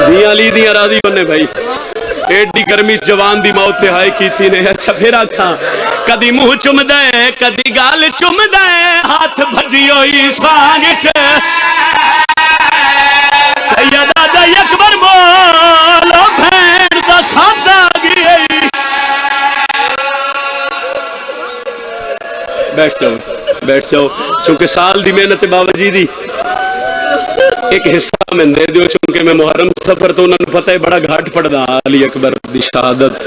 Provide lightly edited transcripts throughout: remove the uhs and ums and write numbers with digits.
دیاں لی دیاں راضی ہونے بھائی ایڈی گرمی جوان دی موت تے ہائے کی تھی نے اچھا پھر آکھاں کدی منہ چم دے کدی گال چم دے ہاتھ بھجی ہوئی سانگ چھے سیدہ دا اکبر بولو بھین دا کھاتا گئی بیٹھ جاؤ چونکہ سال دی محنت بابا جی دی ایک حصہ میں دے دیو چونکہ میں محرم سفر تو انہوں نے پتہ ہے بڑا گھاٹ پڑ دا علی اکبر دی شہادت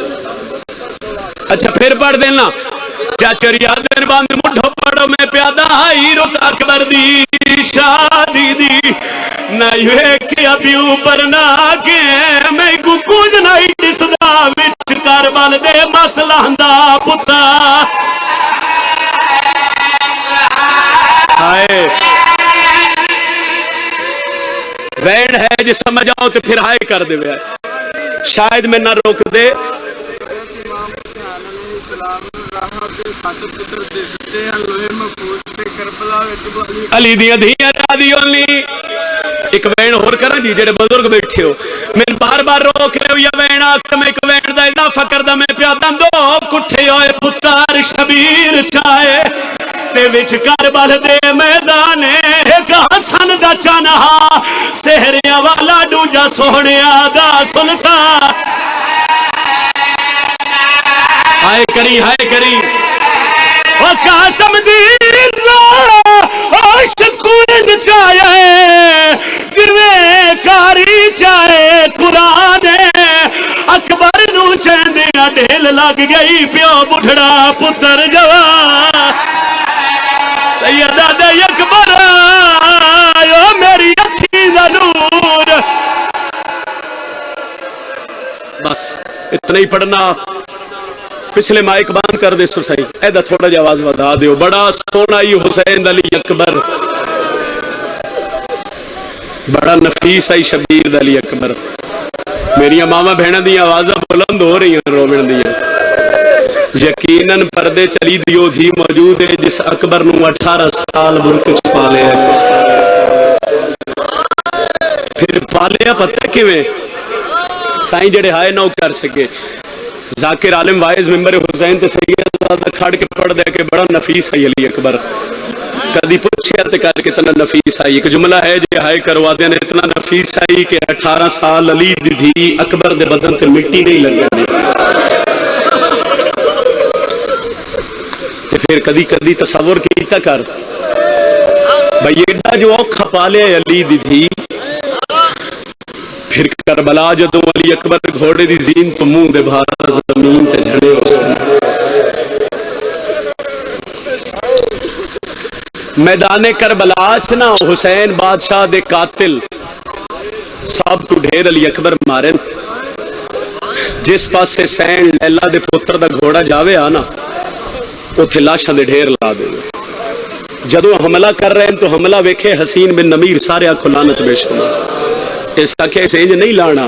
اچھا پھر پڑھ دینا چاچر یادن باندھ مڈھو پڑھو میں پیادہ آئی روت اکبر دی شادی دی نائیوے کیا پیو پر ناکے میں کو کچھ نہیں جس دا وچ کربل دے مسئلہ دا پتا ہائے وین ہے جس سمجھ آؤ تو پھر ہائے کر دے شاید میں نہ روک دے علی دیاں دھیاں راضی ہونی ایک وین اور کرا جی جڑے بزرگ بیٹھے ہو میں بار بار روک رہے ہو یا وین آکھ میں ایک وین دا اضافہ کردہ میں پیادہ دو کٹھے ہوئے پتار شبیر چاہے تے وچ کربل دے میدانے ایک حسن دا چنہا سہریاں والا دوجا سوہنیا دا سلطا ہائے کری وہ قاسم دیر عاشقون چاہے جروے کاری چاہے قرآن اکبر نو چیندیاں ڈھیل لگ گئی پیو بڑھڑا پتر جوان سیدہ دے اکبر آئیو میری اکھی دا نور بس اتنا ہی پڑھنا پچھلے مائک بان کر دے سوسائی ایدہ تھوڑا جا آواز بدا دیو بڑا سونا ہی حسین علی اکبر بڑا نفیس آئی شبیر علی اکبر میری ماما بہنہ دی آوازہ بلند ہو رہی ہیں رومن دیا یقیناً پردے چلی دیو دھی موجود ہے جس اکبر نو 18 سال ملک پالے ہیں پھر پالے پتہ کیویں سائیں جڑے ہائے نو کر سکے ذاکر عالم وائز ممبر حسین تے سیدہ کھڑ کے پڑھ دے کہ بڑا نفیس ہے علی اکبر کدی پوچھے تے کر کتنا نفیس ہے ایک جملہ ہے جو ہائے کروا دے اتنا نفیس ہے کہ 18 سال علی دی دھی اکبر دے بدن تے مٹی نہیں لگے تے پھر کدی کدی تصور کیتا کر بھئی ایڈا جو اوکھا پالے علی دی دھی پھر کربلا جدو علی اکبر گھوڑے دی زین تو منہ دے بھارا زمین تے جھڑے ہو میدان کربلا چنا حسین بادشاہ دے قاتل صاحب تو ڈھیر علی اکبر مارن جس پاس سے سین لیلہ دے پتر دا گھوڑا جاوے آنا وہ تھے لاشاں دے ڈھیر لا دے جدو حملہ کر رہے ہیں تو حملہ ویکھے حسین بن نمیر سارے آنکھو لانت بے شما اس کا کہ اسے نہیں لانا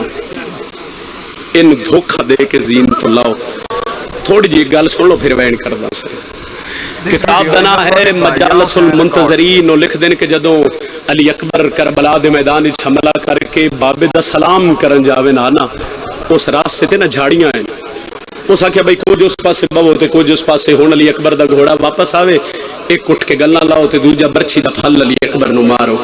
ان دھوکہ دے کے زین تو لاؤ تھوڑی جی گل سن لو پھر وین کر دا سے کتاب بنا ہے مجالس المنتظرین اور لکھ دین کہ جدو علی اکبر کربلا دے میدان حملہ کر کے بابے دا سلام کرن جاوے نانا اس راستے تے نا جھاڑیاں ہیں اس آکھیا بھئی کوئی اس پاس سے بہو تے کوئی اس پاس سے ہون علی اکبر دا گھوڑا واپس آوے ایک کٹ کے گلنا لاؤ تے دوجہ برچی دا پھل علی اکبر نو مارو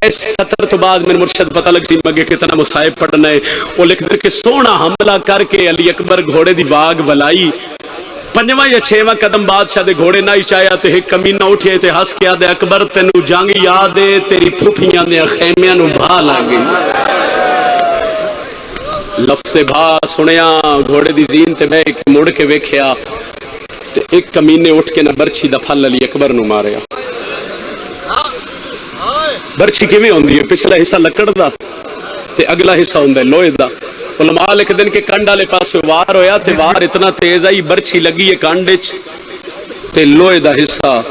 ایس سطر تو بعد میں مرشد پتہ لگ سی مگے کتنا مصائب پڑھنا ہے وہ لکھ دے کہ سونا حملہ کر کے علی اکبر گھوڑے دی باغ بلائی پنجواں یا چھواں قدم بادشاہ دے گھوڑے نہ چایا تے ایک کمینہ اٹھے تے ہس کے آدھے اکبر تینو جانگی یاد ہے تیری پھوپھیاں دے خیمیاں نو بھا لاگی لفظ بھا سنیا گھوڑے دی زین تے میں مڑ کے ویکھیا تے ایک کمینے اٹھ کے نہ برچی دا پھل علی اکبر نو ماریا برچی کیویں ہوندی ہے پچھلا حصہ لکڑ دا تے اگلا حصہ ہوندا ہے لوہے دا علماء لکھ دن کے کنڈ والے پاس وار ہویا تے وار اتنا تیز آئی برچی لگی ہے کنڈ وچ تے لوہے دا حصہ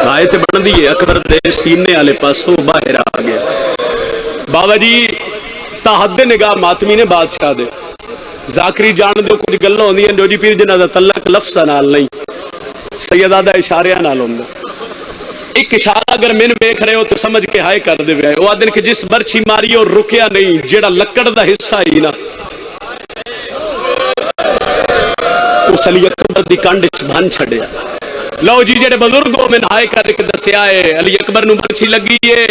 آئے تے بندی ہے اکبر دے سینے والے پاسوں باہر آ گیا بابا جی تحد نگاہ ماتمی نے بادشاہ دے ذاکری جان دے کچھ گلاں ہوندیاں جو جی پیر جنہ دا تعلق لفظ نال نہیں سیدہ دا اشاریاں نال ہوندا ایک اشارہ اگر میں دیکھ رہے ہو تو سمجھ کے ہائے کر دے وہ آدن کہ جس برچھی ماری اور رکیا نہیں جیڑا لکڑ دا حصہ ہی نا اس علی اکبر دی کنڈ چ بھن چھڑیا لو جی جڑے بزرگوں میں ہائے کر کے دسیا ہے علی اکبر نو برچھی لگی ہے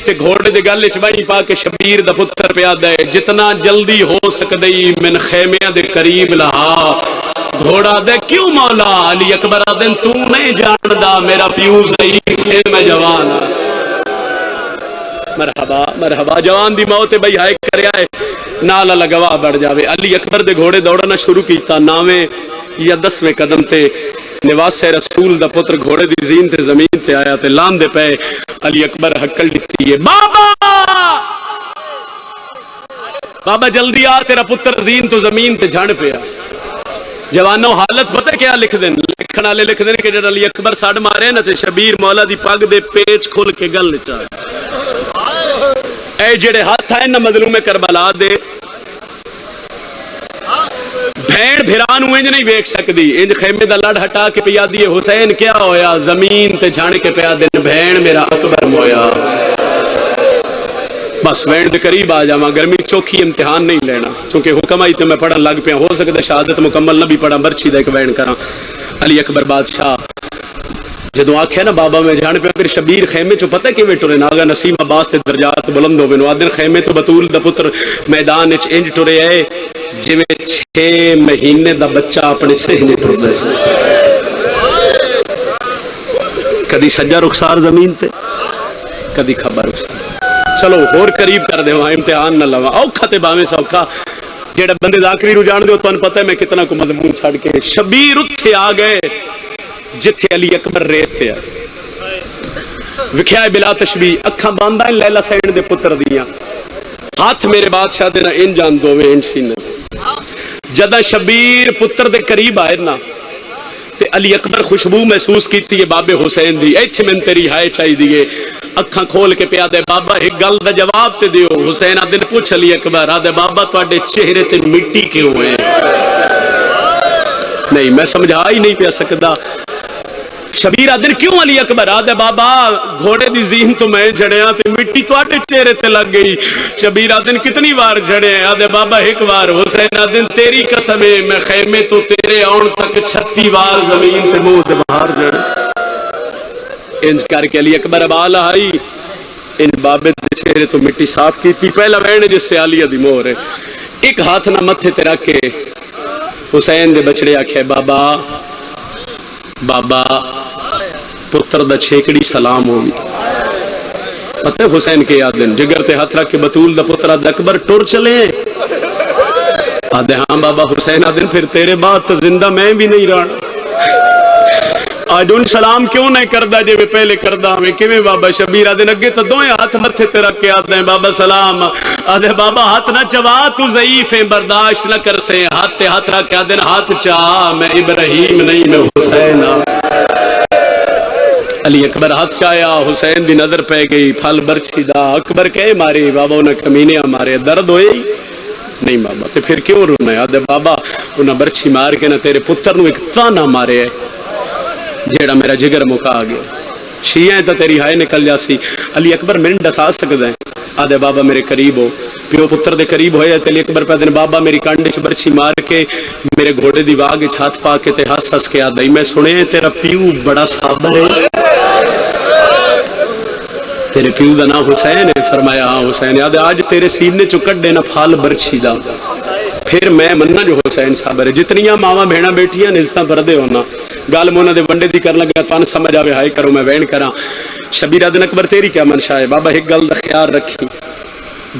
تے گھوڑے دے گل چ بہی پا کے شبیر دا پتر پیا دے جتنا جلدی ہو سکدی من خیمیاں دے قریب لہا گھوڑا دے کیوں مولا علی اکبر دن تو نہیں جاندا میرا پیو ضعیف ہے میں جوان مرحبا مرحبا جوان دی موت بھئی ہائے کریا ہے نالا لگوا بڑھ جاوے علی اکبر دے گھوڑے دوڑنا شروع کیتا ناویں یا 10ویں قدم تے نواس رسول دا پتر گھوڑے دی زین تے زمین تے آیا تے لان دے پے علی اکبر حکل دیتی ہے بابا بابا جلدی آ تیرا پتر زین تو زمین تے جھڑ پیا جوانوں حالت پتہ کیا لکھ دیں لکھن والے لکھ دیں کہ جڑا علی اکبر ساڑ مارے نا تے شبیر مولا دی پگ دے پیچ کھل کے گل چاہے اے جڑے ہاتھ آئے نا مظلوم کربلا دے بھین بھرانو انج نہیں بیک سکدی انج خیمے دا لڑ ہٹا کے پیا دیئے حسین کیا ہویا زمین تے جھاڑ کے پیا دن بھین میرا اکبر مویا بس وین دے قریب آ جاواں گرمی چوکھی امتحان نہیں لینا چونکہ حکم آئی تے میں پڑھن لگ پیا ہو سکتا شہادت مکمل نہ بھی پڑھا برچھی دا ایک وین کراں علی اکبر بادشاہ جدو آکھے نا بابا میں جھاڑ پیا پھر شبیر خیمے چو پتہ کیویں ٹرے ناگا نسیم عباس سے درجات بلند ہووے نو آدن خیمے تو بطول دا پتر میدان وچ انج ٹرے ہے جویں 6 مہینے دا بچہ اپنے سہنے ٹردا ہے کدی سجا رخسار زمین تے کدی کھبا رخسار چلو اور قریب کر دے وہاں امتحان نہ لواں اوکھا تے باویں سوکھا جیڑا بندے آخری رو جان دے تانوں پتہ ہے میں کتنا کو مضمون چھڑ کے شبیر اتھے آ گئے جتھے علی اکبر ریت تے وکھیا بلا تشبیہ اکھاں باندھا لیلا سین دے پتر دیاں ہاتھ میرے بادشاہ دے نا ان جان دوویں ان سینے جدہ شبیر پتر دے قریب آئے نا تے علی اکبر خوشبو محسوس کیتی ہے بابے حسین دی ایتھے میں تیری ہائے چاہی دیئے اکھاں کھول کے پیا دے بابا ایک گل دا جواب تے دیو حسین آدن پوچھ علی اکبر آدھے بابا تواڈے چہرے تے مٹی کیوں ہے نہیں میں سمجھا ہی نہیں پیا سکدا شبیر آدن کیوں علی اکبر آدھے بابا گھوڑے دی زین تو میں جھڑیاں تے مٹی تواڈے چہرے تے لگ گئی شبیر آدن کتنی بار جھڑے ہیں آدھے بابا ایک بار حسین آدن تیری قسم ہے میں خیمے تو تیرے آن تک 36 بار زمین تے منہ تے باہر جھڑے انج کر کے علی اکبر ابال آئی ان بابے دے چہرے تو مٹی صاف کی پہلا وین جس سے علی دی مہر ہے ایک ہاتھ نہ متھے تے رکھ کے حسین دے بچڑے آکھے بابا بابا پتر دا چھیکڑی سلام ہوگی پتہ حسین کے یاد دن جگر تے ہاتھ رکھ کے بطول دا پتر آدھے اکبر ٹور چلے آدھے ہاں بابا حسین آدھے پھر تیرے بعد تو زندہ میں بھی نہیں رہا آج ان سلام کیوں نہیں کردہ جے میں پہلے کردہ ہمیں کیویں بابا شبیر آدھے اگے تو دوئے ہاتھ متھے تے رکھ کے آدھے بابا سلام آدھے بابا ہاتھ نہ چوا تو ضعیف ہیں برداشت نہ کر سے ہاتھ تے ہاتھ رکھ کے آدھے ہاتھ چاہ میں ابراہیم نہیں میں حسین علی اکبر ہاتھ چایا حسین دی نظر پہ گئی پھل برچھی دا اکبر کہے مارے بابا انہیں کمینیاں مارے درد ہوئے نہیں بابا تے پھر کیوں رونا ہے آدھے بابا انہیں برچھی مار کے نہ تیرے پتر نو ایک تانا مارے ہے جیڑا میرا جگر مکا آگیا شیعہ تا تیری ہائے نکل جاسی علی اکبر میں ڈسا سکتا ہے آدھے بابا میرے قریب ہو پیو پتر دے قریب ہوئے تے علی اکبر پہ دن بابا میری کانڈے چ برچھی مار کے میرے گھوڑے دی واگ چھات پا کے تے ہس ہس کے آدھائی میں سنے تیرا پیو بڑا صابر ہے تیرے پیو دا نام حسین ہے فرمایا ہاں حسین یاد آج تیرے سینے چکٹ دینا پھال برچھی دا پھر میں مننا جو حسین صابر ہے جتنیاں ماما بھیڑا بیٹھیاں نزدہ بردے ہونا گال مونا دے ونڈے دی کرنا گیا توان سمجھ آوے ہائے کرو میں وین کراں شبیر آدن اکبر تیری کیا منشا ہے بابا ایک گل دا خیال رکھی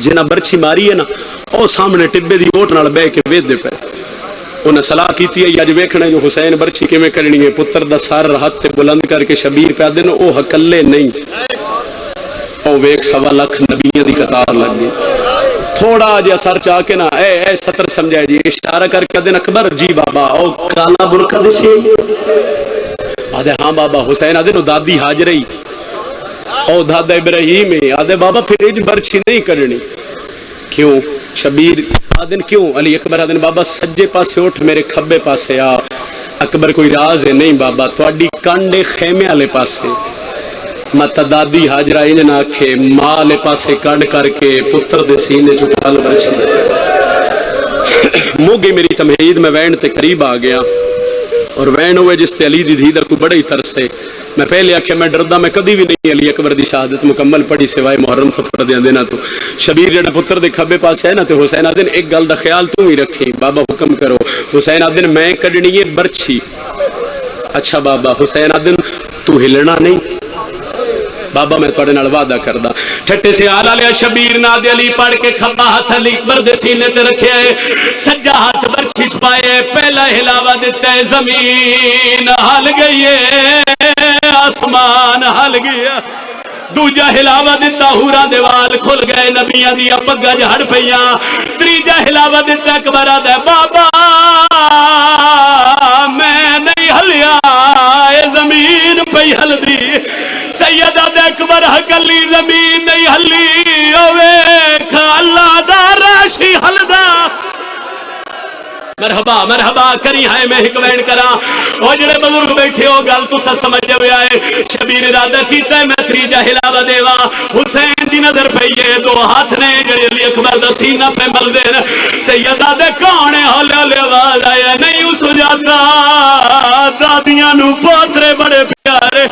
جنہ برچھی ماری ہے نا او سامنے ٹبے دی اوٹ نال بے کے وید دے پہ انہیں صلاح کیتی ہے یاج ویکھنا جو حسین برچھی کے میں کرنی ہے پتر دا سار ہاتھ تے بلند کر کے شبیر پہ آدن او حکلے نہیں او ویک 1.25 لاکھ نبیوں دی قطار لگ گئی تھوڑا جا سر چاہ کے نا اے ستر سمجھائے جی اشارہ کر کے دن اکبر جی بابا او کالا برکہ دسی آدھے ہاں بابا حسین آدھے نو دادی حاجرہی او دادا ابراہیم ہے آدھے بابا پھر ایج برچھی نہیں کرنی کیوں شبیر آدھن کیوں علی اکبر آدھن بابا سجے پاسے اٹھ میرے کھبے پاسے آ اکبر کوئی راز ہے نہیں بابا تواڈی کانڈے خیمے والے پاسے مت دادی حاجرہ انج نہ آکھے ماں لے پاسے کڈ کر کے پتر دے سینے چٹال برچھی موگی میری تمہید میں وین تے قریب آ گیا اور وین ہوئے جس سے علی دی دھی دا کوئی بڑا ہی ترس ہے میں پہلے آکھے میں ڈردا میں کدی بھی نہیں علی اکبر دی شہادت مکمل پڑھی سوائے محرم سفر دے دینا تو شبیر جڑا پتر دے کھبے پاس ہے نا تے حسین آدن ایک گل دا خیال تو ہی رکھی بابا حکم کرو حسین آدن میں کڈنی ہے برچھی اچھا بابا حسین آدن تو ہلنا نہیں بابا میں توڑے نال وعدہ کردہ ٹھٹے سے آلہ لیا شبیر ناد علی پڑھ کے کھبا ہاتھ علی اکبر دے سینے تے رکھے سجا ہاتھ برچھی چھپائے پہلا ہلاوہ دیتا ہے زمین ہل گئی ہے آسمان ہل گیا دوجا ہلاوہ دیتا ہورا دیوال کھل گئے نبیاں دیا پگا جھڑ پہیاں تریجا ہلاوہ دیتا اکبرہ دے بابا میں نہیں ہلیا اے زمین پہ ہل دی سیدہ دے اکبر حقلی زمین نہیں ہلی اوے اللہ دا راشی حل دا مرحبا مرحبا کری ہے میں حکوین کرا او جڑے بزرگ بیٹھے ہو گل تو سا سمجھ ہوئے آئے شبیر ارادہ کیتا ہے میں تریجا ہلاوہ دیوا حسین دی نظر پہیے دو ہاتھ نے جڑے علی اکبر دا سینہ پہ مل دین سیدہ دے کونے ہولے ہولے آواز آیا نہیں اس جاتا دادیاں نو پوترے بڑے پیارے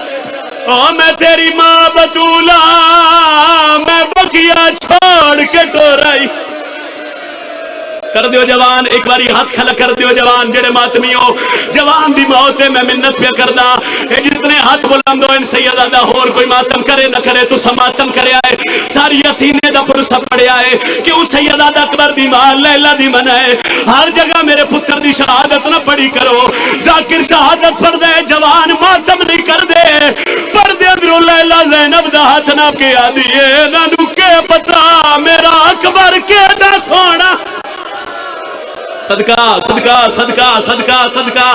او میں تیری ماں بطولہ میں بکیا چھوڑ کے ٹورائی کر دیو جوان ایک باری ہاتھ کھلا کر دیو جوان جڑے ماتمیوں جوان دی موتے میں منت پہ کردہ اے جتنے ہاتھ بلندو ان سیدہ اور کوئی ماتم کرے نہ کرے تو سماتم کرے آئے ساری سینے دا پرسہ پڑے آئے کیوں سیدہ اکبر دی ماں لیلہ دی منائے ہر جگہ میرے پتر دی شہادت نہ پڑی کرو ذاکر شہادت پڑھ دے جوان ماتم نہیں کر دے پڑھ دے درو لیلہ زینب دا ہاتھ نہ کیا دیئے نہ نکے پتا میرا اکبر کے دا سونا صدقہ صدقہ صدقہ صدقہ صدقہ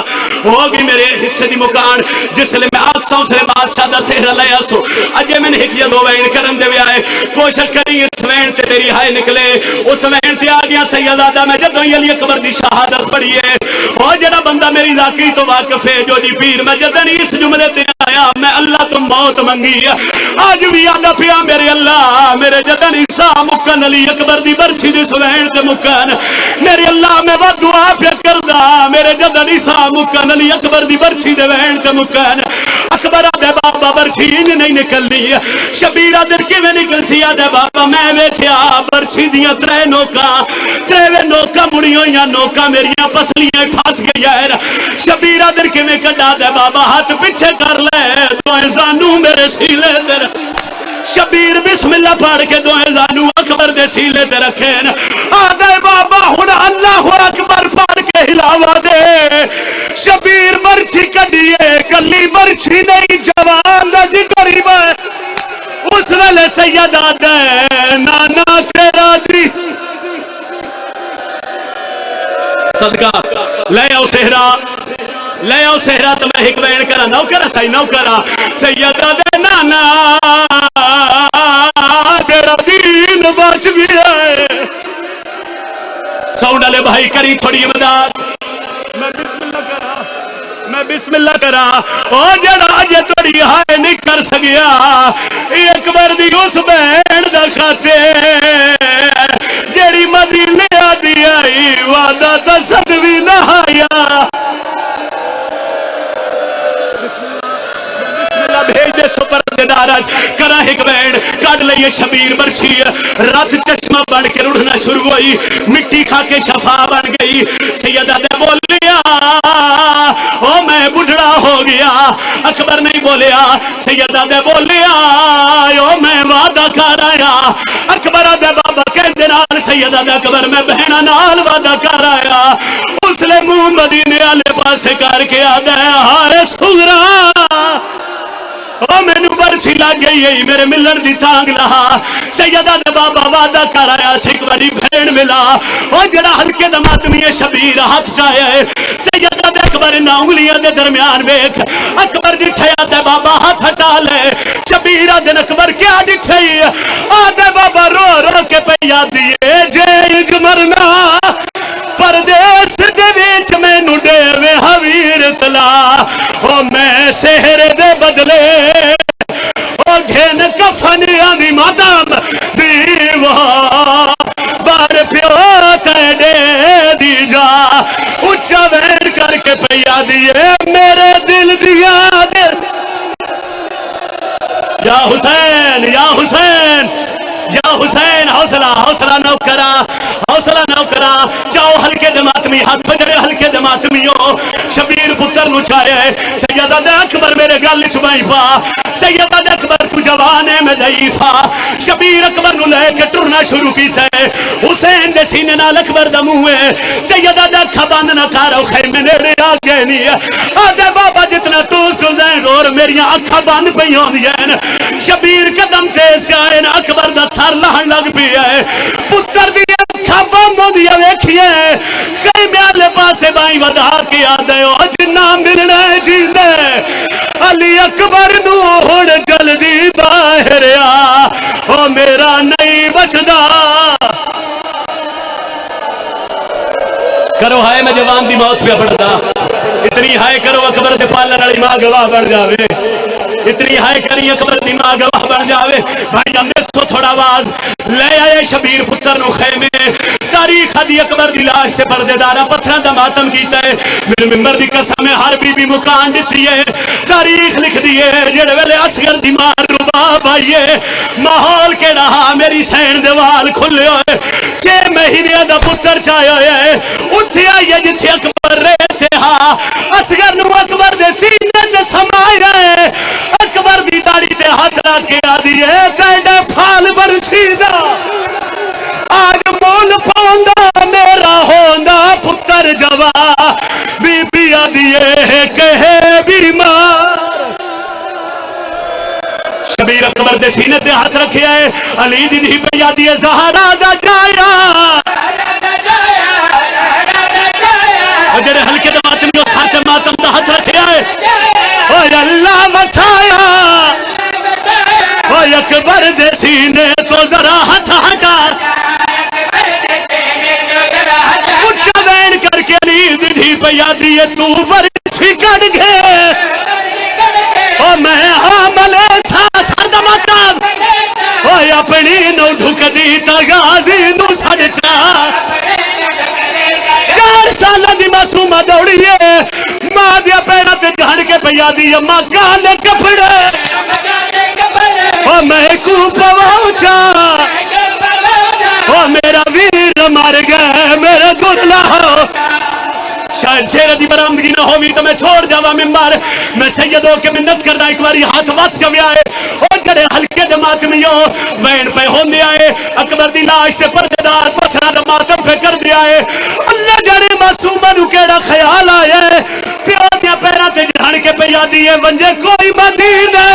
ہوگی میرے حصے دی مکان جس لئے میں آکسا اس لئے بادشاہ دا سہرہ لیا سو اجے میں نے ہکیا دو وین کرن دے آئے کوشش کری اس وین تے تیری ہائے نکلے اس وین تے آگیا سیدہ میں جدوں علی اکبر دی شہادت پڑھی ہے اور جڑا بندہ میری ذاکری تو واقف ہے جو جی پیر میں جدن اس جملے تے آیا میں اللہ تو موت منگی آج بھی آدھا پیا میرے اللہ میرے جدن عیسیٰ مکن علی اکبر دی برچی دی سوین تے مکن میرے اللہ میں وہ دعا پہ کردہ میرے جدن عیسیٰ مکن علی اکبر دی برچی دے وین تے مکن اکبرہ دے بابا برچی انج نہیں نکلنی شبیرہ در کے میں نکل سیا دے بابا میں بیٹھیا برچی دیا ترے نوکا مڑیوں یا نوکا میریاں پسلیاں پھاس گئی ہے شبیرہ در کے میں کڈا دے بابا ہاتھ پچھے کر لے تو زانو میرے سیلے در شبیر بسم اللہ پڑھ کے دو زانو اکبر دے سیلے تے رکھیں آدھے بابا ہونا اللہ اکبر پڑھ کے ہلاوہ دے شبیر مرچی کڈیے کلی مرچی نہیں جوان دا جی قریب ہے اس ویلے سیدہ دے نانا تیرا دی صدقہ لے آؤ سہرہ تو میں حکوین کرا نو کرا سائی نو کرا سیدہ دے نانا تیرا دین بچ بھی ہے ساؤنڈ والے بھائی کری تھوڑی امداد میں بسم اللہ کرا او جڑا جے تھوڑی ہائے نہیں کر سکیا اکبر دی اس بہن دا کھاتے جیڑی مدینے آدھی آئی وعدہ تا صد بھی نہ آیا بھیج دے سپر دارج کرا ایک بینڈ کاٹ لئیے شبیر برچی رات چشمہ بڑھ کے رڑنا شروع ہوئی مٹی کھا کے شفا بن گئی سیدہ دے بول لیا او میں بڑھڑا ہو گیا اکبر نہیں بولیا سیدہ دے بول لیا او میں وعدہ کر آیا اکبر دے بابا کہندے نال سیدہ دے اکبر میں بہنہ نال وعدہ کر آیا اس لئے منہ مدینے والے پاسے کر کے آدھے ہارے سغرا او میں نو برچی لگ گئی ہے میرے ملن دی تانگ لہا سیدہ دے بابا وعدہ کر آیا سکھ بڑی بھین ملا او جڑا ہلکے دماتمی شبیر ہاتھ چاہے ہے سیدہ دے اکبر نہ انگلیاں دے درمیان بیک اکبر ڈٹھیا دے بابا ہاتھ ہٹا لے شبیرہ دن اکبر کیا ڈٹھئی آدھے بابا رو رو کے پہیا دیئے جے مرنا پردیس دے بیچ میں نڈے میں حویر تلا او میں سہر دے بدلے او دیے میرے دل دیا دل یا حسین یا حسین یا حسین حوصلہ حوصلہ نہ کرا حوصلہ نہ کرا جاؤ ہلکے دماتمی ہاتھ بجرے ہلکے دماتمیوں شبیر پتر نو چاہے سیدہ دے اکبر میرے گل چبائی پا سیدہ دے اکبر تو جوانے میں ضعیفہ شبیر اکبر نو لے کے ٹرنا شروع کیتا ہے حسین دے سینے نال اکبر دا منہ ہے سیدہ دے اکھا بند نہ کارو خیمے نیڑے آگے نہیں ہے آدھے بابا جتنا ٹول ٹول دیں اور میریاں اکھا بند پہ ہوں دیں شبیر قدم تیز جائے نا اکبر دا سار لہن لگ بھی ہے پتر دیئے اکھا بند ہوں دیا ویکھئے کئی میالے پاسے بائیں ودا کے آدھے ہو جنہ ملنے جیندے علی اکبر نو ہوڑ جلدی باہر آ او میرا نہیں بچدا کرو ہائے میں جوان دی موت پہ پڑھتا اتنی ہائے کرو اکبر دے پالن والی ماں گواہ بڑھ جاوے اتنی ہائے کری اکبر دی ماں گواہ بڑھ جاوے بھائی اندر سو تھوڑا آواز لے آئے شبیر پتر نو خیمے تاریخ دی اکبر دی لاش سے پردے دارا پتھران دا ماتم کیتا ہے میرے ممبر دی قسم ہر بی بی مکان دیتی ہے تاریخ لکھ دیئے جڑے ویلے اصغر دی مار رباب آئیے ماحول کے رہا میری سین دیوال کھلے ہوئے 6 مہینے دا پتر چاہے ہوئے اتھے آئیے جتھے اکبر رہتے ہاں اصغر نو اکبر دے سینے تے سمائے رہے اکبر دی داڑی تے ہاتھ رکھ کے آدھیے کہنے پھال برچیدہ آج مول پاؤندا میرا ہوندہ پتر جوا بی بی آدھیے کہے بیمار شبیر اکبر دے سینے تے ہاتھ رکھے آئے علی دی دی پہ آدھیے زہرہ دا جایا جڑے ہلکے دے ماتمی اور سارتے ماتم دا ہاتھ رکھے آئے اوہ اللہ مسایا اوہ اکبر دے سینے تو ذرا ہاتھ ہٹا اچھا بین کر کے لید دی پہ یادی تو ورچی کڑ گے اوہ میں حامل سا سرد ماتم اوہ اپنی نو ڈھک دی تغازی نو سڑ چاہ 4 سال دی معصومہ دوڑیے ماں دیا پیڑا تے جہن کے پیا دی اماں گالے کپڑے او میں کو پواؤچا او میرا ویر مر گئے میرے گرلا ہو شاید شیر دی برامدگی نہ ہوئی تو میں چھوڑ جاوا ممبر میں سیدوں کے منت کردہ ایک باری ہاتھ وات جب آئے اور جڑے ہلکے دماتمیوں وین پہ ہوندے آئے اکبر دی لاش سے پردیدار پتھرہ دماتم پہ کر دیا ہے اللہ جڑے معصومہ نو کیڑا خیال آئے پیو دیا پیرہ تے جہاں کے پہ یادی ہے ونجے کوئی مدینے